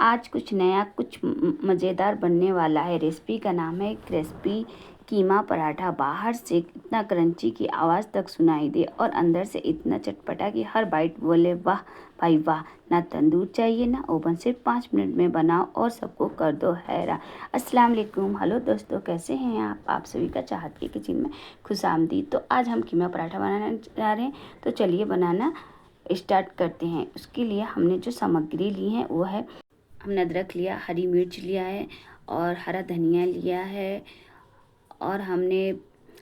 आज कुछ नया, कुछ मज़ेदार बनने वाला है। रेसिपी का नाम है क्रिस्पी कीमा पराठा। बाहर से इतना क्रंची की आवाज़ तक सुनाई दे और अंदर से इतना चटपटा कि हर बाइट बोले वाह भाई वाह। ना तंदूर चाहिए ना ओवन, सिर्फ 5 मिनट में बनाओ और सबको कर दो हैरान। अस्सलाम वालेकुम। हेलो दोस्तों, कैसे हैं आप सभी का चाहत के किचन में खुशामदीद। तो आज हम कीमा पराठा बनाना जा रहे हैं, तो चलिए बनाना स्टार्ट करते हैं। उसके लिए हमने जो सामग्री ली है वो है, हमने अदरक लिया, हरी मिर्च लिया है और हरा धनिया लिया है, और हमने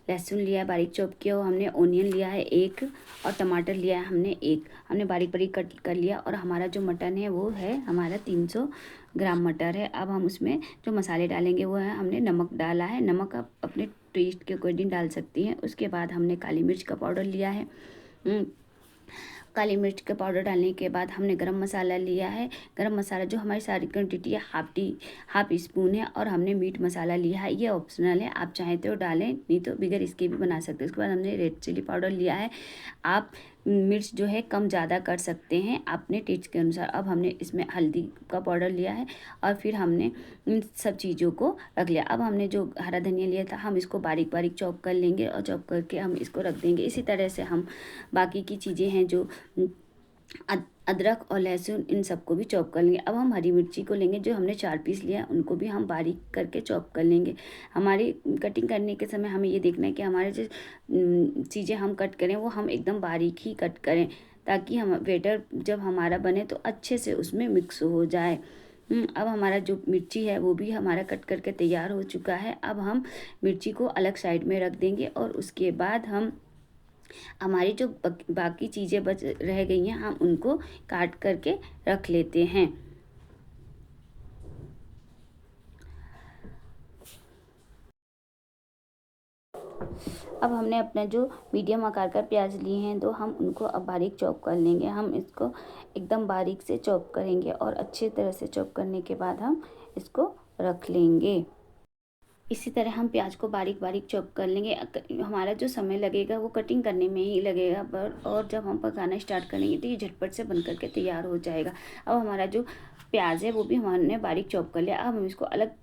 लहसुन लिया है बारीक चॉप किया, और हमने ओनियन लिया है एक, और टमाटर लिया है हमने एक, हमने बारीक बारीक कट कर लिया। और हमारा जो मटन है वो है हमारा 300 ग्राम मटर है। अब हम उसमें जो मसाले डालेंगे वो है, हमने नमक डाला है, नमक आप अपने टेस्ट के अकॉर्डिंग डाल सकती हैं। उसके बाद हमने काली मिर्च का पाउडर लिया है। काली मिर्च का पाउडर डालने के बाद हमने गरम मसाला लिया है। गरम मसाला जो हमारी सारी क्वांटिटी है हाफ स्पून है। और हमने मीट मसाला लिया है, ये ऑप्शनल है, आप चाहें तो डालें, नहीं तो बिगर इसके भी बना सकते हैं। उसके बाद हमने रेड चिली पाउडर लिया है। आप मिर्च जो है कम ज़्यादा कर सकते हैं अपने टेस्ट के अनुसार। अब हमने इसमें हल्दी का पाउडर लिया है, और फिर हमने इन सब चीज़ों को रख लिया। अब हमने जो हरा धनिया लिया था, हम इसको बारीक बारीक चॉप कर लेंगे, और चॉप करके हम इसको रख देंगे। इसी तरह से हम बाकी की चीज़ें हैं जो अदरक और लहसुन, इन सबको भी चॉप कर लेंगे। अब हम हरी मिर्ची को लेंगे, जो हमने 4 पीस लिया, उनको भी हम बारीक करके चॉप कर लेंगे। हमारी कटिंग करने के समय हमें ये देखना है कि हमारे जो चीज़ें हम कट करें वो हम एकदम बारीक ही कट करें, ताकि हम बेटर जब हमारा बने तो अच्छे से उसमें मिक्स हो जाए। अब हमारा जो मिर्ची है वो भी हमारा कट करके तैयार हो चुका है। अब हम मिर्ची को अलग साइड में रख देंगे, और उसके बाद हम हमारी जो बाकी चीज़ें बच रह गई हैं, हम उनको काट करके रख लेते हैं। अब हमने अपना जो मीडियम आकार का प्याज लिए हैं, तो हम उनको अब बारीक चॉप कर लेंगे। हम इसको एकदम बारीक से चॉप करेंगे, और अच्छे तरह से चॉप करने के बाद हम इसको रख लेंगे। इसी तरह हम प्याज को बारीक बारीक चॉप कर लेंगे। हमारा जो समय लगेगा वो कटिंग करने में ही लगेगा, पर और जब हम पकाना स्टार्ट करेंगे तो ये झटपट से बन करके तैयार हो जाएगा। अब हमारा जो प्याज है वो भी हमने बारीक चॉप कर लिया। अब हम इसको अलग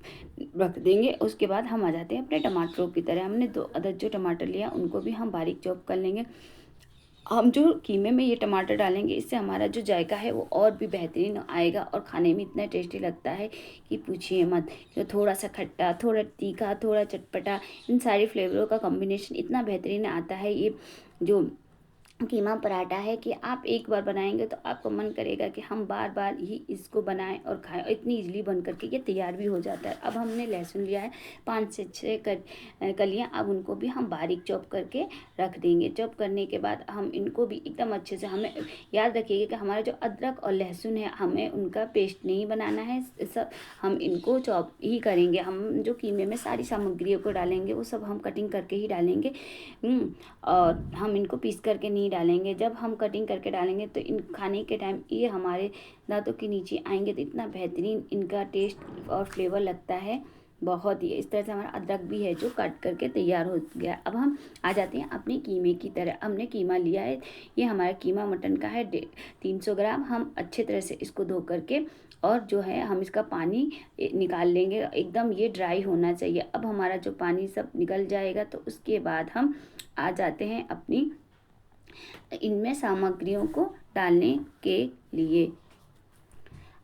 रख देंगे। उसके बाद हम आ जाते हैं अपने टमाटरों की तरह। हमने 2 अदद जो टमाटर लिया उनको भी हम बारीक चॉप कर लेंगे। हम जो कीमे में ये टमाटर डालेंगे, इससे हमारा जो जायका है वो और भी बेहतरीन आएगा, और खाने में इतना टेस्टी लगता है कि पूछिए मत। जो थोड़ा सा खट्टा, थोड़ा तीखा, थोड़ा चटपटा, इन सारे फ्लेवरों का कॉम्बिनेशन इतना बेहतरीन आता है ये जो कीमा पराठा है, कि आप एक बार बनाएंगे तो आपको मन करेगा कि हम बार बार ही इसको बनाएं और खाएं। और इतनी इजीली बन करके ये तैयार भी हो जाता है। अब हमने लहसुन लिया है 5 से 6 कलियां। अब उनको भी हम बारीक चॉप करके रख देंगे। चॉप करने के बाद हम इनको भी एकदम अच्छे से, हमें याद रखिएगा कि हमारा जो अदरक और लहसुन है, हमें उनका पेस्ट नहीं बनाना है। सब हम इनको चॉप ही करेंगे। हम जो कीमे में सारी सामग्रियों को डालेंगे वो सब हम कटिंग करके ही डालेंगे, और हम इनको पीस करके नहीं डालेंगे। जब हम कटिंग करके डालेंगे तो इन खाने के टाइम ये हमारे दांतों के नीचे आएंगे, तो इतना बेहतरीन इनका टेस्ट और फ्लेवर लगता है, बहुत ही। इस तरह से हमारा अदरक भी है जो कट करके तैयार हो गया। अब हम आ जाते हैं अपने कीमे की तरह। हमने कीमा लिया है, ये हमारा कीमा मटन का है 300 ग्राम। हम अच्छे तरह से इसको धो करके, और जो है हम इसका पानी निकाल लेंगे। एकदम ये ड्राई होना चाहिए। अब हमारा जो पानी सब निकल जाएगा, तो उसके बाद हम आ जाते हैं अपनी इनमें सामग्रियों को डालने के लिए।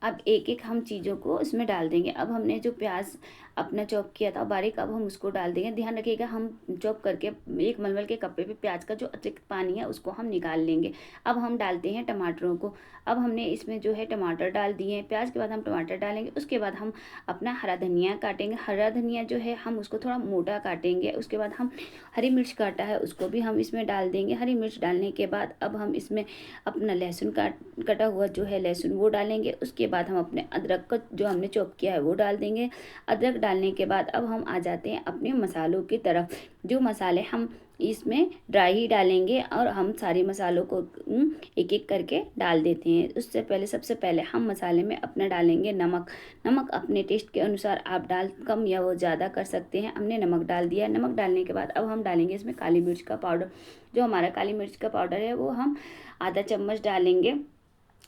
अब एक एक हम चीज़ों को इसमें डाल देंगे। अब हमने जो प्याज अपना चॉप किया था बारीक, अब हम उसको डाल देंगे। ध्यान रखिएगा, हम चॉप करके एक मलमल के कपड़े पे प्याज का जो अतिरिक्त पानी है उसको हम निकाल लेंगे। अब हम डालते हैं टमाटरों को। अब हमने इसमें जो है टमाटर डाल दिए हैं। प्याज के बाद हम टमाटर डालेंगे। उसके बाद हम अपना हरा धनिया काटेंगे। हरा धनिया जो है हम उसको थोड़ा मोटा काटेंगे। उसके बाद हम हरी मिर्च काटा है उसको भी हम इसमें डाल देंगे। हरी मिर्च डालने के बाद अब हम इसमें अपना लहसुन कटा हुआ जो है लहसुन वो डालेंगे। उसके बाद हम अपने अदरक का जो हमने चॉप किया है वो डाल देंगे। अदरक डालने के बाद अब हम आ जाते हैं अपने मसालों की तरफ। जो मसाले हम इसमें ड्राई ही डालेंगे, और हम सारे मसालों को एक एक करके डाल देते हैं। उससे पहले सबसे पहले हम मसाले में अपना डालेंगे नमक। नमक अपने टेस्ट के अनुसार आप कम या वो ज़्यादा कर सकते हैं। हमने नमक डाल दिया। नमक डालने के बाद अब हम डालेंगे इसमें काली मिर्च का पाउडर। जो हमारा काली मिर्च का पाउडर है वो हम आधा चम्मच डालेंगे।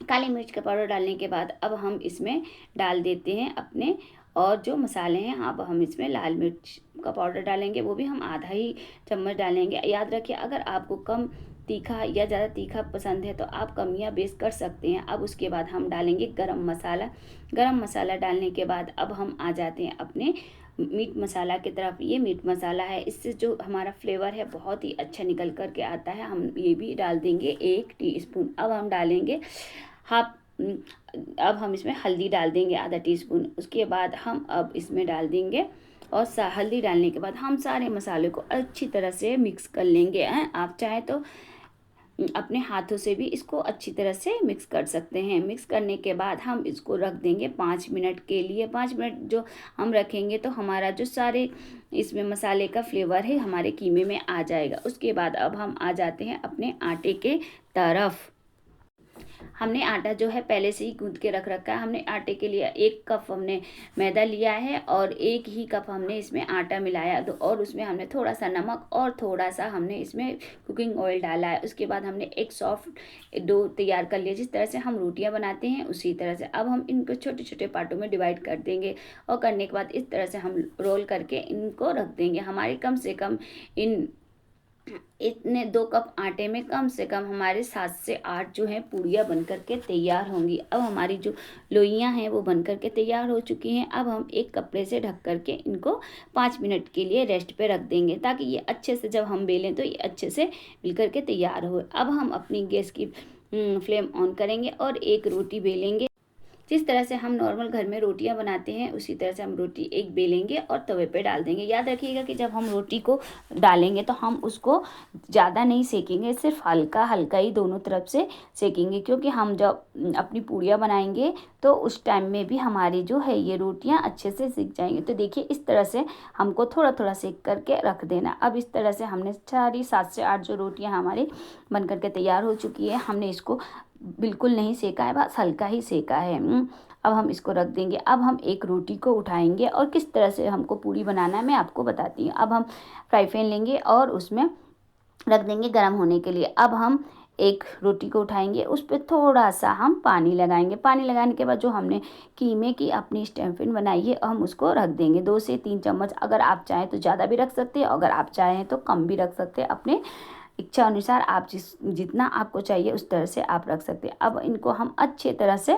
काली मिर्च का पाउडर डालने के बाद अब हम इसमें डाल देते हैं अपने और जो मसाले हैं। अब हम इसमें लाल मिर्च का पाउडर डालेंगे, वो भी हम आधा ही चम्मच डालेंगे। याद रखिए, अगर आपको कम तीखा या ज़्यादा तीखा पसंद है तो आप कम या बेस कर सकते हैं। अब उसके बाद हम डालेंगे गरम मसाला। गरम मसाला डालने के बाद अब हम आ जाते हैं अपने मीट मसाला की तरफ। ये मीट मसाला है, इससे जो हमारा फ्लेवर है बहुत ही अच्छा निकल कर के आता है। हम ये भी डाल देंगे 1 टीस्पून। अब हम डालेंगे हाफ अब हम इसमें हल्दी डाल देंगे आधा टीस्पून। उसके बाद हम अब इसमें डाल देंगे और हल्दी डालने के बाद हम सारे मसाले को अच्छी तरह से मिक्स कर लेंगे। आप चाहे तो अपने हाथों से भी इसको अच्छी तरह से मिक्स कर सकते हैं। मिक्स करने के बाद हम इसको रख देंगे 5 मिनट के लिए। 5 मिनट जो हम रखेंगे तो हमारा जो सारे इसमें मसाले का फ्लेवर है हमारे कीमे में आ जाएगा। उसके बाद अब हम आ जाते हैं अपने आटे के तरफ। हमने आटा जो है पहले से ही गूंथ के रख रखा है। हमने आटे के लिए 1 कप हमने मैदा लिया है और 1 ही कप हमने इसमें आटा मिलाया और उसमें हमने थोड़ा सा नमक और थोड़ा सा हमने इसमें कुकिंग ऑयल डाला है। उसके बाद हमने एक सॉफ्ट डो तैयार कर लिया, जिस तरह से हम रोटियां बनाते हैं उसी तरह से। अब हम इनको छोटे छोटे पार्टों में डिवाइड कर देंगे और करने के बाद इस तरह से हम रोल करके इनको रख देंगे। हमारे कम से कम इतने 2 कप आटे में कम से कम हमारे 7 से 8 जो है पूड़ियाँ बन करके तैयार होंगी। अब हमारी जो लोइयाँ हैं वो बन करके तैयार हो चुकी हैं। अब हम एक कपड़े से ढक करके इनको 5 मिनट के लिए रेस्ट पे रख देंगे, ताकि ये अच्छे से जब हम बेलें तो ये अच्छे से मिल करके तैयार हो। अब हम अपनी गैस की फ्लेम ऑन करेंगे और एक रोटी बेलेंगे। जिस तरह से हम नॉर्मल घर में रोटियां बनाते हैं उसी तरह से हम रोटी एक बेलेंगे और तवे पे डाल देंगे। याद रखिएगा कि जब हम रोटी को डालेंगे तो हम उसको ज़्यादा नहीं सेकेंगे, सिर्फ हल्का हल्का ही दोनों तरफ से सेकेंगे, क्योंकि हम जब अपनी पूड़ियाँ बनाएंगे तो उस टाइम में भी हमारी जो है ये रोटियाँ अच्छे से सिक जाएंगी। तो देखिए इस तरह से हमको थोड़ा थोड़ा सेक करके रख देना। अब इस तरह से हमने सारी 7 से 8 जो रोटियाँ हमारी बन करके तैयार हो चुकी है। हमने इसको बिल्कुल नहीं सेका है, बस हल्का ही सेका है। अब हम इसको रख देंगे। अब हम एक रोटी को उठाएंगे और किस तरह से हमको पूड़ी बनाना है मैं आपको बताती हूँ। अब हम फ्राई पैन लेंगे और उसमें रख देंगे गर्म होने के लिए। अब हम एक रोटी को उठाएंगे, उस पर थोड़ा सा हम पानी लगाएंगे। पानी लगाने के बाद जो हमने कीमे की अपनी स्टफिंग बनाई है हम उसको रख देंगे। 2 से 3 चम्मच, अगर आप चाहें तो ज़्यादा भी रख सकते हैं, अगर आप चाहें तो कम भी रख सकते हैं। अपने इच्छा अनुसार आप जितना आपको चाहिए उस तरह से आप रख सकते हैं। अब इनको हम अच्छे तरह से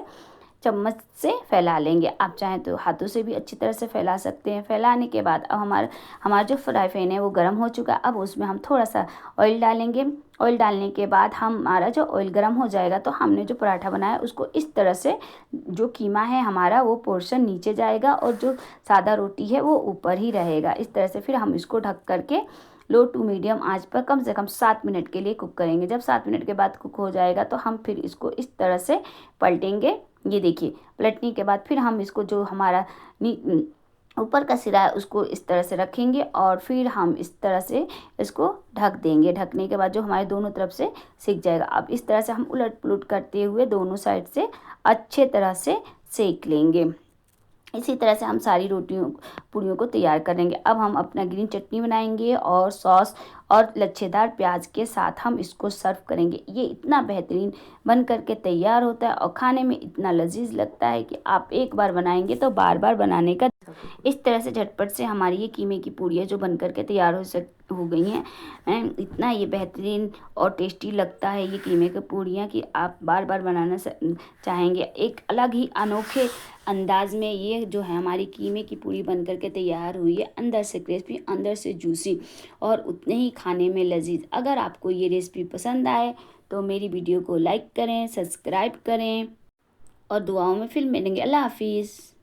चम्मच से फैला लेंगे। आप चाहें तो हाथों से भी अच्छी तरह से फैला सकते हैं। फैलाने के बाद अब हमारा जो फ्राई पैन है वो गर्म हो चुका है। अब उसमें हम थोड़ा सा ऑयल डालेंगे। ऑयल डालने के बाद हमारा जो ऑयल गर्म हो जाएगा तो हमने जो पराठा बनाया उसको इस तरह से, जो कीमा है हमारा वो पोर्शन नीचे जाएगा और जो सादा रोटी है वो ऊपर ही रहेगा। इस तरह से फिर हम इसको ढक करके लो टू मीडियम आंच पर कम से कम 7 मिनट के लिए कुक करेंगे। जब 7 मिनट के बाद कुक हो जाएगा तो हम फिर इसको इस तरह से पलटेंगे। ये देखिए, पलटने के बाद फिर हम इसको जो हमारा ऊपर का सिरा है उसको इस तरह से रखेंगे और फिर हम इस तरह से इसको ढक देंगे। ढकने के बाद जो हमारे दोनों तरफ से सिक जाएगा। अब इस तरह से हम उलट पुलट करते हुए दोनों साइड से अच्छे तरह से सेक लेंगे। इसी तरह से हम सारी पूड़ियों को तैयार करेंगे। अब हम अपना ग्रीन चटनी बनाएंगे और सॉस और लच्छेदार प्याज के साथ हम इसको सर्व करेंगे। ये इतना बेहतरीन बन करके तैयार होता है और खाने में इतना लजीज लगता है कि आप एक बार बनाएंगे तो बार बार बनाने का। इस तरह से झटपट से हमारी ये कीमे की पूड़ियाँ जो बन करके तैयार हो गई हैं। इतना ये बेहतरीन और टेस्टी लगता है ये कीमे की पूड़ियाँ कि आप बार बार बनाना चाहेंगे। एक अलग ही अनोखे अंदाज में ये जो है हमारी कीमे की पूड़ी बन करके तैयार हुई है। अंदर से क्रिस्पी, अंदर से जूसी और उतने ही खाने में लजीज। अगर आपको ये रेसिपी पसंद आए तो मेरी वीडियो को लाइक करें, सब्सक्राइब करें और दुआओं में फिर मिलेंगे। अल्लाह हाफिज़।